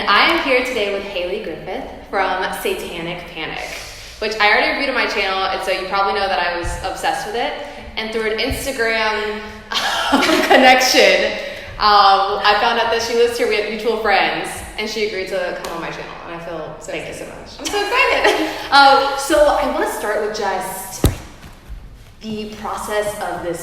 And I am here today with Hayley Griffith from Satanic Panic, which I already reviewed on my channel, and so you probably know that I was obsessed with it. And through an Instagram connection, I found out that she lives here. We have mutual friends, and she agreed to come on my channel, and I feel so thank you so much. I'm so excited. So I want to start with just the process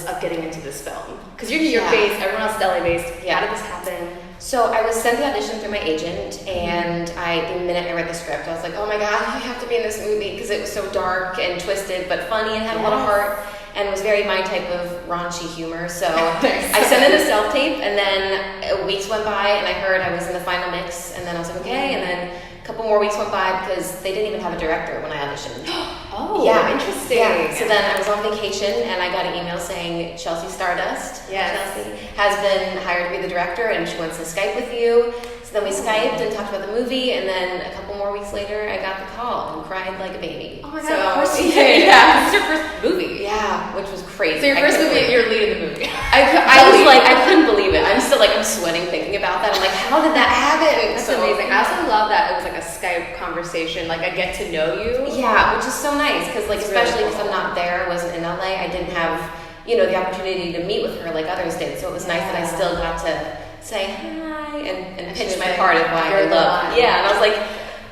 of getting into this film, because you're New York based, everyone else is LA based. How did this happen? So I was sent the audition through my agent, and the minute I read the script, I was like, oh my god, I have to be in this movie, because it was so dark and twisted, but funny and had a lot of heart, and was very my type of raunchy humor. So I sent in a self-tape, and then weeks went by, and I heard I was in the final mix, and then I was like, okay, and then a couple more weeks went by, because they didn't even have a director when I auditioned. Oh, yeah, interesting. Yeah. So then I was on vacation, and I got an email saying Chelsea Stardust, Chelsea, has been hired to be the director, and she wants to Skype with you. So then we Skyped and talked about the movie, and then a couple more weeks later, I got the call and cried like a baby. Oh my god, of course you did. Yeah, this is your first movie. Yeah, which was crazy. So your first movie, you're leading the movie. I couldn't believe it. I'm still I'm sweating thinking about that. I'm like, how did that happen? That's amazing. I also love that it was like a Skype conversation, like I get to know you. Yeah, which is so nice, because especially because I'm not there, I wasn't in LA, I didn't have, the opportunity to meet with her like others did, so it was nice that I still got to say hi and pitch my part of why I love. Yeah, and I was like,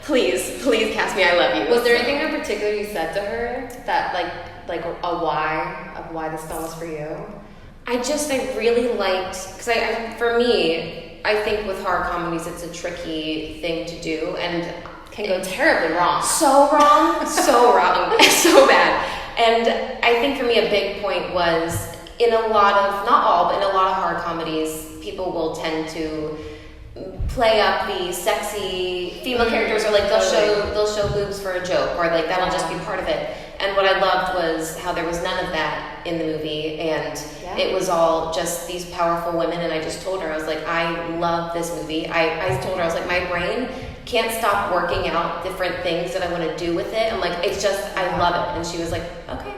please cast me, I love you. Was there anything in particular you said to her that like a why of why this film was for you? I really liked, because for me, I think with horror comedies it's a tricky thing to do, and can go terribly wrong. So wrong, so wrong, so bad. And I think for me a big point was, in a lot of, not all, but in a lot of horror comedies, people will tend to play up the sexy female characters, or they'll show boobs for a joke, or that'll just be part of it. And what I loved was how there was none of that in the movie, and it was all just these powerful women. And I just told her, I was like, I love this movie. I told her, I was like, my brain can't stop working out different things that I want to do with it. I'm like, it's just, I love it. And she was like, okay,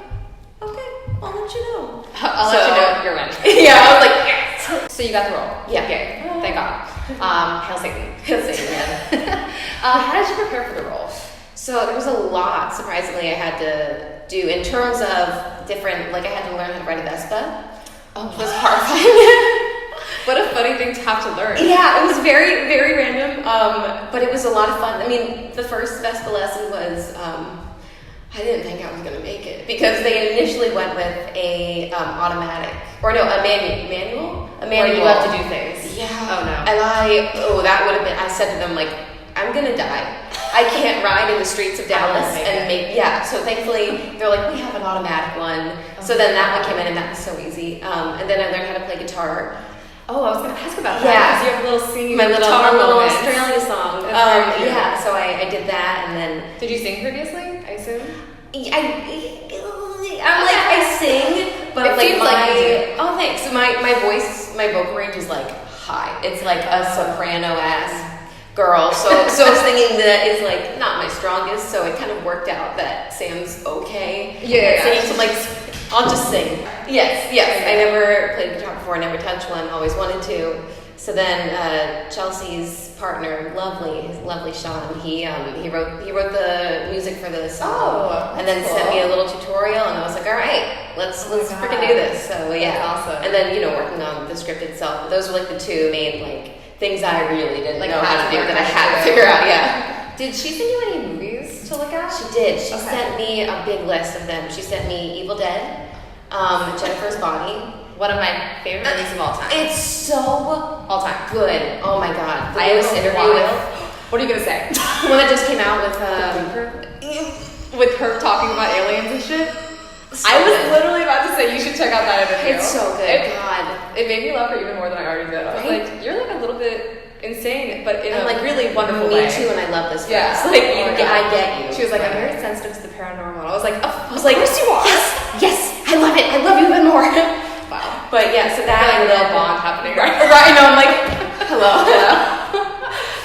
I'll let you know. I'll let you know if you're ready. Yeah, I was like, yes. So you got the role. Yeah. Okay. Thank God. Hail Satan. Hail Satan, yeah. How did you prepare for the role? So there was a lot, surprisingly, I had to do in terms of different, I had to learn how to ride a Vespa. Oh, it was horrifying. What a funny thing to have to learn. Yeah, it was very, very random, but it was a lot of fun. I mean, the first Vespa lesson was, I didn't think I was going to make it, because they initially went with a automatic, or no, a manual. Where you have to do things. Yeah. Oh no. And that would have been, I said to them, I'm going to die. I can't ride in the streets of Dallas so thankfully they're like, we have an automatic one. So then that one came in, and that was so easy. And then I learned how to play guitar. Oh, I was going to ask about that. Yeah. You have a little singing my little moments. Australian song. So I did that, and then. Did you sing previously, I assume? I sing, but it seems like you do. Oh, thanks. So my voice, my vocal range is high. It's like a soprano ass girl, so singing that is not my strongest, so it kind of worked out that Sam's okay. Singing, so I'll just sing. Yes. I never played guitar before, never touched one, always wanted to. So then Chelsea's partner, lovely Sean, he wrote the music for the song, and then sent me a little tutorial, and I was like, all right, let's freaking do this. So yeah, that's awesome. And then working on the script itself. But those were the two main things I really didn't know how to do that I had to figure out. Yeah. Did she send you any movies to look at? She did. She sent me a big list of them. She sent me Evil Dead, Jennifer's Body. One of my favorite movies of all time. It's so all time good. Oh my god. I have an interview with. What are you gonna say? The one that just came out with her talking about aliens and shit. I was literally about to say you should check out that interview. It's so good. It made me love her even more than I already did. I was like, you're a little bit insane, but in a really wonderful way. Me too, and I love this place. Yeah. I get you. She was like, I'm very sensitive to the paranormal. I was like, yes, you are. Yes, I love it. I love you even more. Wow. But yeah, so that and then bond happening. Right. No, I'm like, hello.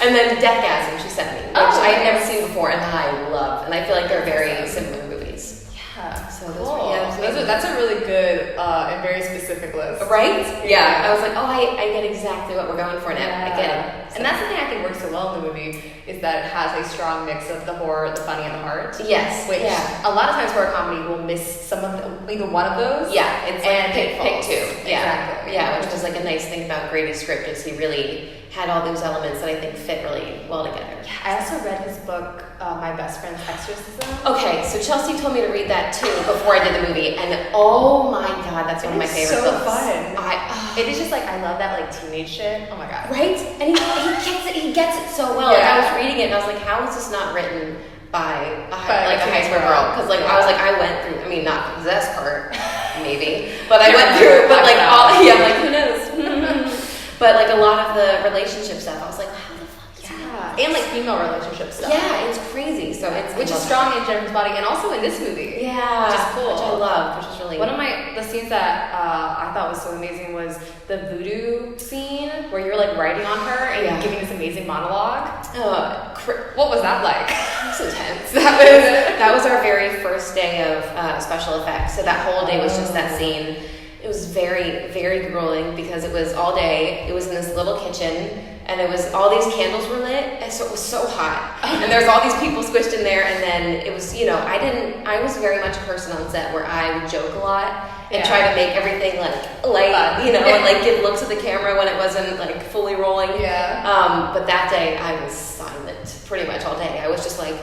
And then Deathgasm she sent me, which I had never seen before, and I love. And I feel like they're very similar movies. Yeah. So that's a really good very specific list. Right? Yeah. I was like, oh, I get exactly what we're going for now. I get it. And that's the thing I think works so well in the movie, is that it has a strong mix of the horror, the funny, and the heart. Yes. Which a lot of times horror comedy will miss some of either one of those. Yeah, it's like pick two. Yeah. Exactly. Yeah, which was like a nice thing about Grady's script, is he really had all those elements that I think fit really well together. Yeah, I also read his book, My Best Friend's Exorcism. Okay, so Chelsea told me to read that too before I did the movie, and oh my god, that's one of my favorite books. It's so fun. It is just like, I love that like teenage shit. Oh my god. Right? And he gets it so well. Yeah. Like, I was reading it and I was like, how is this not written by a high school girl? Because like I was like, I went through, I mean, not the possessed part, maybe, but I went through, but like all, yeah, like who knows? But like a lot of the relationship stuff, I was like, how the fuck is that? And like female relationship stuff. Yeah, it's crazy. So which is strong in Jennifer's Body, and also in this movie. Yeah, which is cool. Which I love, which is really one of the scenes that I thought was so amazing was the voodoo scene where you're like writing on her and giving this amazing monologue. What was that like? It was intense. That was our very first day of special effects. So that whole day was just that scene. It was very, very grueling because it was all day. It was in this little kitchen, and it was all these candles were lit, and so it was so hot. And there's all these people squished in there, and then it was, you know, I was very much a person on set where I would joke a lot and try to make everything like light, you know, and like give looks at the camera when it wasn't like fully rolling. Yeah. But that day I was silent pretty much all day. I was just like,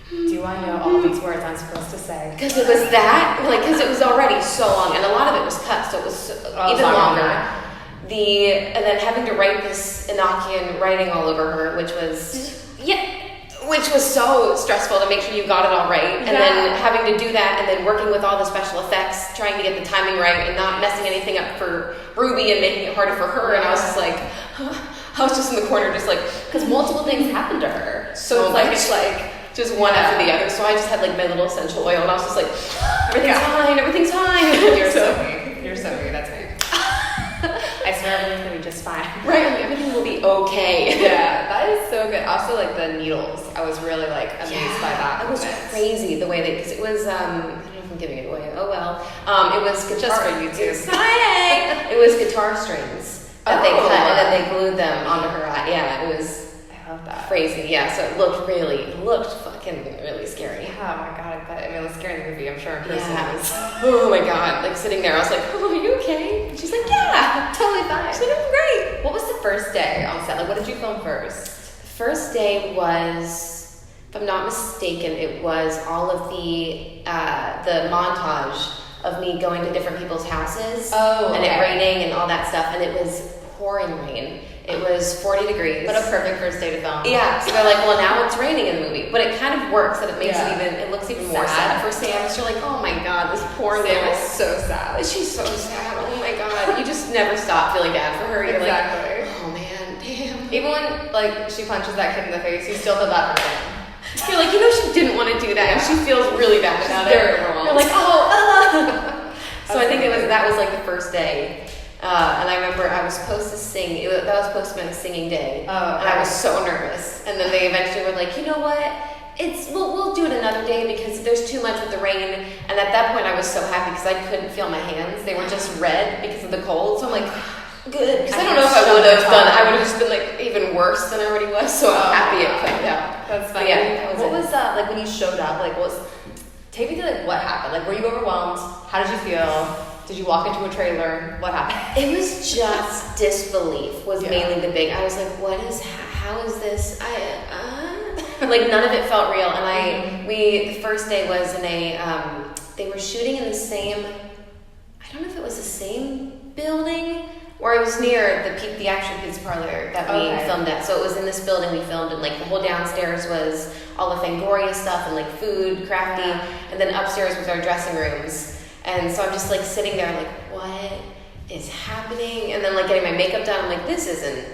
do I know all these words I'm supposed to say? Because it was that, like, because it was already so long, and a lot of it was cut, so it was even longer. And then having to write this Enochian writing all over her, which was so stressful to make sure you got it all right, and then having to do that, and then working with all the special effects, trying to get the timing right, and not messing anything up for Ruby and making it harder for her, and I was just like, I was just in the corner, just like, because multiple things happened to her, so it's like just one after the other. So I just had like my little essential oil, and I was just like, everything's fine. You're so me. You're so me. That's me. I swear everything's gonna be just fine. Right, everything will be okay. Yeah, that is so good. Also, like the needles, I was really like amazed by that. It was crazy the way they, because it was, I don't know if I'm giving it away. Oh well. It was guitar. Just for YouTube. It was guitar strings that they cut and then they glued them onto her eye. Yeah, it was. I love that. Crazy, yeah. So it looked fucking really scary. Yeah, oh my god, I mean, it was scary in the movie, I'm sure in person it was. Oh my god, like sitting there, I was like, oh, are you okay? And she's like, yeah, totally fine. She's like, I'm great. What was the first day on set? Like, what did you film first? First day was, if I'm not mistaken, it was all of the montage of me going to different people's houses. Oh, and it raining and all that stuff, and it was pouring rain. It was 40 degrees. What a perfect first day to film. Yeah, so they're like, well, now it's raining in the movie. But it kind of works, and it makes it looks even more sad for Sam. So you're like, oh my god, this poor Sam girl. is so sad. She's so sad. Oh my god. You just never stop feeling bad for her. You're exactly. like, oh man, damn. Even when like she punches that kid in the face, you still feel bad for Sam. You're like, you know, she didn't want to do that, and she feels really bad about it. Very overwhelmed. You're like, oh. So I think that was like the first day. And I remember I was supposed to sing. That was supposed to be my singing day, and I was so nervous. And then they eventually were like, you know what? We'll do it another day because there's too much with the rain. And at that point, I was so happy because I couldn't feel my hands; they were just red because of the cold. So I'm like, good. Because I don't know if I would have done. I would have just been like even worse than I already was. So I'm happy it played out. That's funny. Yeah, what was like when you showed up? Like, take me to like what happened? Like, were you overwhelmed? How did you feel? Did you walk into a trailer? What happened? It was just disbelief was mainly the big. I was like, how is this? Like none of it felt real. And the first day was in they were shooting in the same, I don't know if it was the same building, or it was near the actual pizza parlor that we filmed at. So it was in this building we filmed, and like the whole downstairs was all the Fangoria stuff and like food, crafty, and then upstairs was our dressing rooms. And so I'm just like sitting there like, what is happening? And then like getting my makeup done, I'm like, this isn't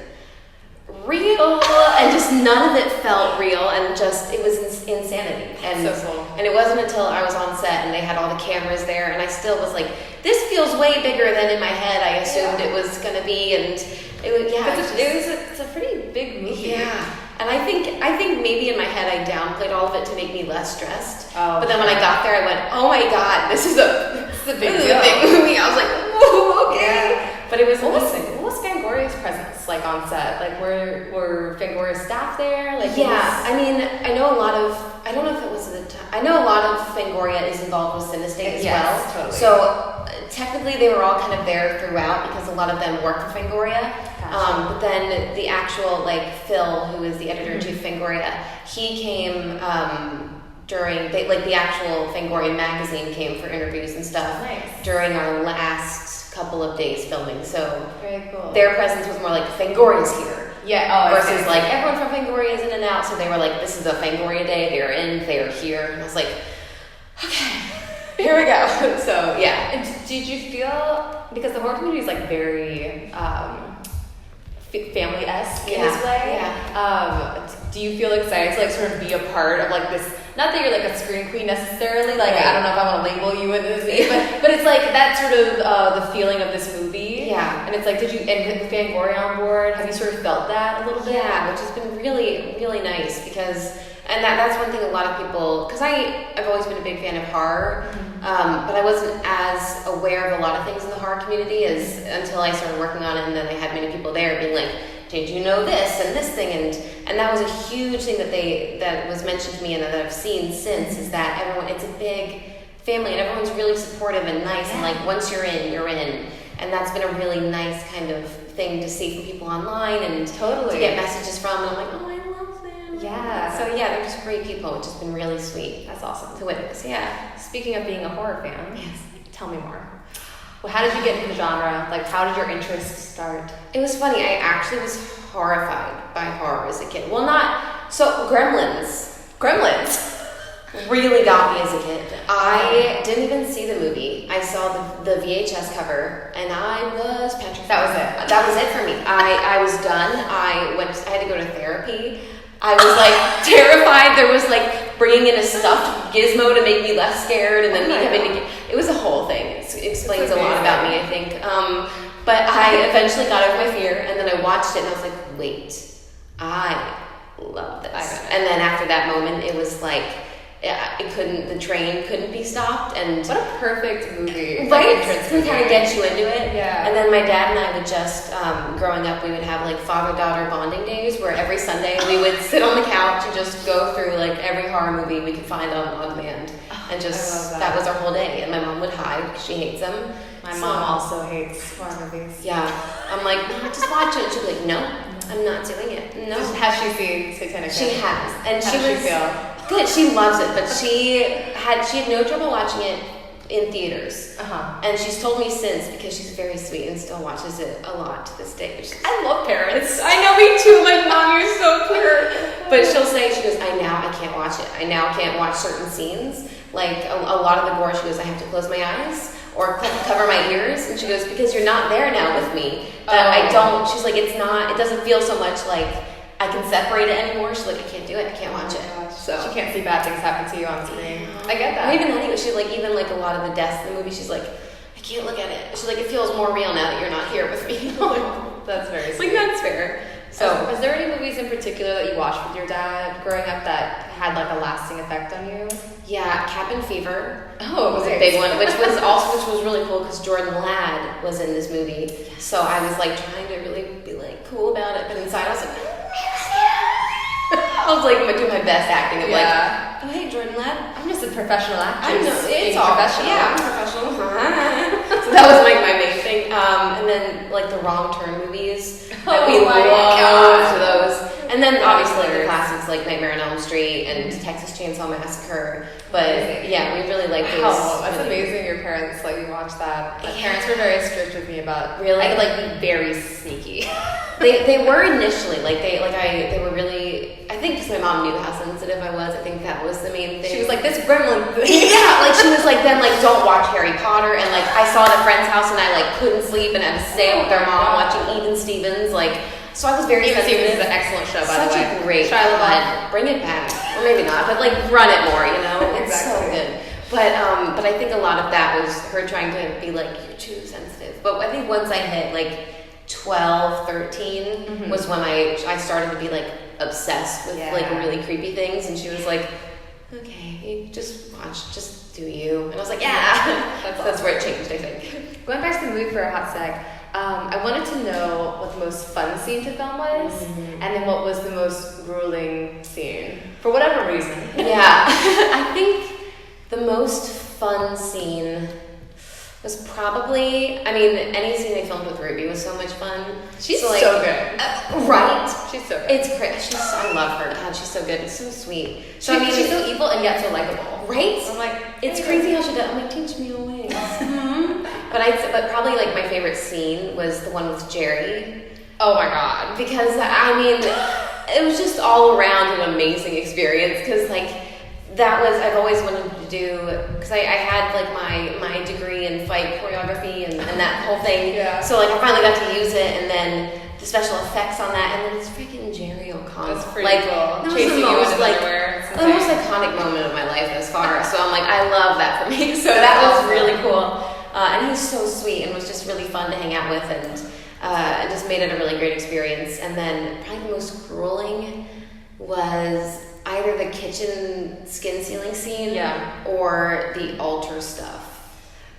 real. And just none of it felt real, and just, it was insanity. And so cool. And it wasn't until I was on set and they had all the cameras there, and I still was like, this feels way bigger than in my head I assumed it was gonna be. And it was, it's a pretty big movie. Yeah. And I think maybe in my head I downplayed all of it to make me less stressed. Oh, but then when I got there, I went, oh my god, this is a big deal. movie. I was like, whoa, okay. Yeah. But it was what was Fangoria Fangoria's presence like on set? Like were Fangoria staff there? Like I mean, I know a lot of, I don't know if it was at the time, I know a lot of Fangoria is involved with Sinister as well. Totally. So technically they were all kind of there throughout because a lot of them work for Fangoria. Gotcha. But then the actual like Phil, who is the editor-in-chief of Fangoria, he came during the actual Fangoria magazine came for interviews and stuff during our last couple of days filming. So very cool. Their presence was more like Fangoria's here. Yeah. Versus like everyone from Fangoria is in and out. So they were like, this is a Fangoria day. They're in. They're here. And I was like, okay, here we go. So yeah. And did you feel, because the horror community is like very family-esque in this way? Yeah. Do you feel excited to like sort of be a part of like this? Not that you're like a screen queen necessarily. Like I don't know if I want to label you in this movie, but it's like that sort of the feeling of this movie. Yeah. And it's like, did you and with Fangoria on board? Have you sort of felt that a little bit? Yeah, which has been really, really nice because, and that's one thing a lot of people, because I've always been a big fan of horror, but I wasn't as aware of a lot of things in the horror community as until I started working on it, and then I had many people there being like, did you know this and this thing, and that was a huge thing that was mentioned to me and that I've seen since, is that everyone, it's a big family and everyone's really supportive and nice, and like once you're in, you're in. And that's been a really nice kind of thing to see from people online and to get messages from, and I'm like, oh, I love them. Yeah. So yeah, they're just great people, which has been really sweet. That's awesome to witness. Yeah. Speaking of being a horror fan, yes, tell me more. Well, how did you get into the genre? Like, how did your interest start? It was funny. I actually was horrified by horror as a kid. Well, Gremlins really got me as a kid. I didn't even see the movie. I saw the VHS cover, and I was petrified. That was it. That was it for me. I was done. I had to go to therapy. I was like terrified. There was like bringing in a stuffed gizmo to make me less scared, and then me having to. It was a whole thing. It explains a lot about me, I think. But I eventually got over my fear, and then I watched it, and I was like, wait, I love this. And then after that moment, it was like, the train couldn't be stopped, and what a perfect movie, right? To kind of get you into it. Yeah. And then my dad and I would just, growing up, we would have like father-daughter bonding days where every Sunday we would sit on the couch and just go through like every horror movie we could find on demand, and just that was our whole day. And my mom would hide because she hates them. My mom also hates horror movies. Yeah. I'm like, just watch it. She'd be like, no, I'm not doing it. No. Has she seen Satanic Panic? She has. And how does she feel? Good. She loves it, but she had no trouble watching it in theaters. And she's told me since, because she's very sweet and still watches it a lot to this day. I love parents. I know, me too. Like, Mom, you're so cute. But she goes, I can't watch it. I now can't watch certain scenes. Like a lot of the gore, she goes, I have to close my eyes or cover my ears. And she goes, because you're not there now with me. That I don't, she's like, it doesn't feel so much like I can separate it anymore. She's like, I can't do it. I can't watch it. So she can't see bad things happen to you on screen. I get that. Even then, she's like, even like a lot of the deaths in the movie, she's like, I can't look at it. She's like, it feels more real now that you're not here with me. That's very sweet. Like, that's fair. So, is there any movies in particular that you watched with your dad growing up that had like a lasting effect on you? Yeah, Cabin Fever. Oh, was a big one, which was really cool because Jordan Ladd was in this movie. So I was like trying to really be like cool about it, but inside I was like, I was like doing my best acting of like, oh hey Jordan Ladd, I'm just a professional actress. I know, it's all professional. Yeah, I'm professional. So that was like my main thing. And then like the Wrong Turn movies that we loved those. And then obviously the classics like Nightmare on Elm Street and Texas Chainsaw Massacre. But yeah, we really like those. Wow, that's amazing. Your parents let you watch that. My parents were very strict with me about. Really, I could like be very sneaky. They were initially they were really. I think because my mom knew how sensitive I was. I think that was the main thing. She was like, this gremlin thing. Yeah, like she was like, then like don't watch Harry Potter, and like I saw it at a friend's house and I like couldn't sleep and had to stay up with their mom watching Even Stevens. Like, so I was very Even sensitive. Stevens is an excellent show, by the way. Such a great Shia LaBeouf. Bring it back, or maybe not, but like run it more. You know, it's so good. But I think a lot of that was her trying to be like, you're too sensitive. But I think once I hit like 12, 13 was when I started to be like obsessed with like really creepy things, and she was like, okay, you just watch, just do you. And I was like, yeah. That's where it changed, I think. Going back to the movie for a hot sec, I wanted to know what the most fun scene to film was, and then what was the most grueling scene, for whatever reason. Yeah, I think the most fun scene was probably, I mean, any scene I filmed with Ruby was so much fun. She's so, like, so good. Right? She's so good. It's great. I love her. God, she's so good. It's so sweet. So, I mean, she's so evil and yet so likable. Right? I'm like, it's crazy how she does. I'm like, teach me your ways. But probably like my favorite scene was the one with Jerry. Oh my God. Because, I mean, it was just all around an amazing experience. Because, like, that was, I've always wanted to do, because I had like my degree in fight choreography and that whole thing. Yeah. So like I finally got to use it, and then the special effects on that, and then it's freaking Jerry O'Connell. That's pretty like, cool. That was Chasing the you most, in like, underwear. the most iconic moment of my life thus far. So I'm like, I love that for me. So that was really cool. And he's so sweet and was just really fun to hang out with, and it just made it a really great experience. And then probably the most grueling was either the kitchen skin sealing scene or the altar stuff.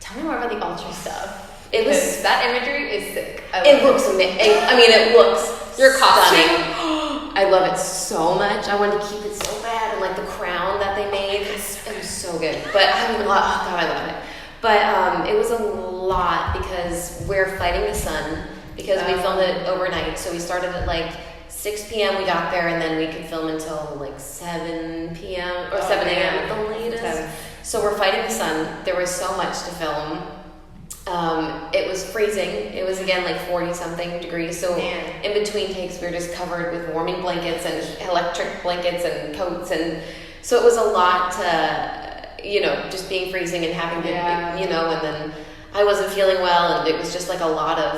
Tell me more about the altar stuff. It was, that imagery is sick. It looks amazing. I mean, it looks your costume. Stunning. I love it so much. I wanted to keep it so bad, and like the crown that they made, it was so good. But oh God, I love it. But it was a lot because we're fighting the sun, because we filmed it overnight. So we started at like 6 p.m. we got there, and then we could film until like 7 p.m. or 7 a.m. at the latest. So we're fighting the sun. There was so much to film. It was freezing. It was again like 40-something degrees. So in between takes, we were just covered with warming blankets and electric blankets and coats, and so it was a lot to, just being freezing and having to, and then I wasn't feeling well, and it was just like a lot.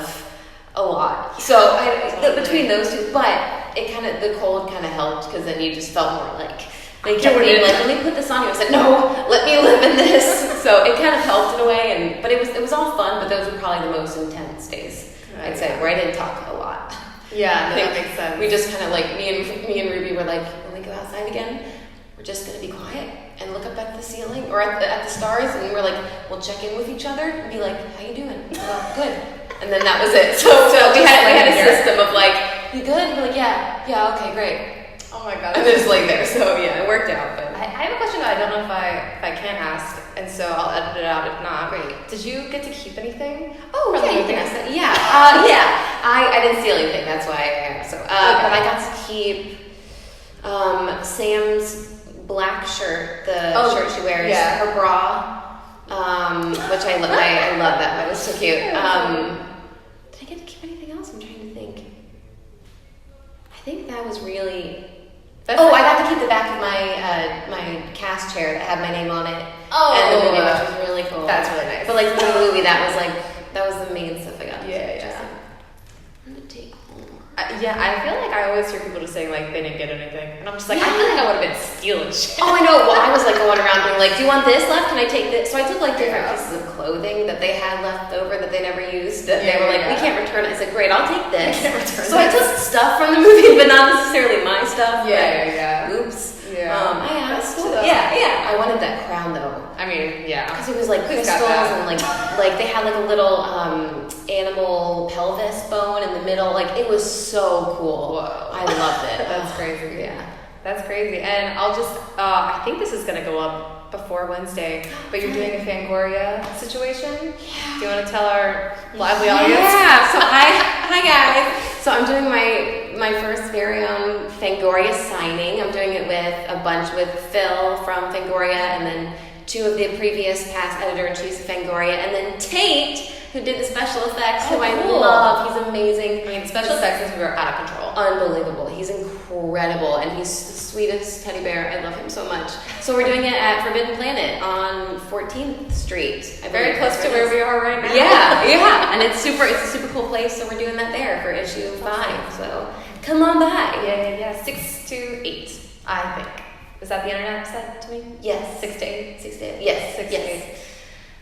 So between those two, but the cold kind of helped, because then you just felt more like, they kept being like, let me put this on you. I said, no, let me live in this. So it kind of helped in a way, but it was all fun, but those were probably the most intense days, I'd say, where I didn't talk a lot. Yeah, that makes sense. We just kind of like, me and Ruby were like, when we go outside again, we're just going to be quiet and look up at the ceiling or at the stars, and we're like, we'll check in with each other and be like, how you doing? Well, good. And then that was it. So we had a system of like, you good? We're like, yeah, okay, great. Oh my God. And then just like there. So yeah, it worked out. But I have a question that I don't know if I can ask, and so I'll edit it out if not. Great. Did you get to keep anything? Oh, from yeah, the you movie? can ask that. Yeah. I didn't steal anything. That's why I asked. So, but I got to keep Sam's black shirt, the shirt she wears, her bra, which I love. I love that. That was so cute. Did I get to keep anything else? I'm trying to think. I think that was really. I got to keep the back of my cast chair that had my name on it. And the movie, which was really cool. That's really nice. But like for the movie, that was the main stuff I got. I'm gonna take more. I feel like I always hear people just saying like they didn't get anything, and I'm just like, I feel like I would have been stealing shit. Oh, I know. Well, I was like going around being like, do you want this left? Can I take this? So I took like different pieces of clothing that they had left over that they never used. That they were like, we can't return it. I said, great, I'll take this. So I took stuff from the movie, but not necessarily my stuff. Oops. I asked. I wanted that crown though. I mean, because it was like crystals and like they had like a little animal pelvis bone in the middle. Like it was so cool. Whoa. I loved it. That's crazy. That's crazy. And I'll just, I think this is going to go up before Wednesday, but you're doing a Fangoria situation? Do you want to tell our lively audience? Yeah. So hi guys. So I'm doing my first very own Fangoria signing. I'm doing it with a bunch with Phil from Fangoria, and then 2 of the previous past editor-in-chiefs of Fangoria, and then Tate, who did the special effects, who I love. He's amazing. I mean, special effects is we were out of control. Unbelievable. He's incredible, and he's the sweetest teddy bear. I love him so much. So we're doing it at Forbidden Planet on 14th Street. Very close to where we are right now. Yeah. And it's a super cool place, so we're doing that there for issue 5. So come on by. Yeah. 6 to 8, I think. Is that the internet said to me? Yes. 6 to 8. 6 to 8. Yes. 6 to 8.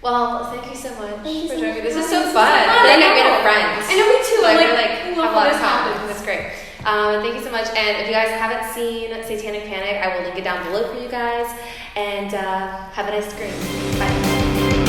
Well, thank you so much for so joining me. much. This is so fun. I feel like I made a friend. I know, me too. Like, I have a lot of time. time. That's great. Thank you so much. And if you guys haven't seen Satanic Panic, I will link it down below for you guys. And have a nice screen. Bye.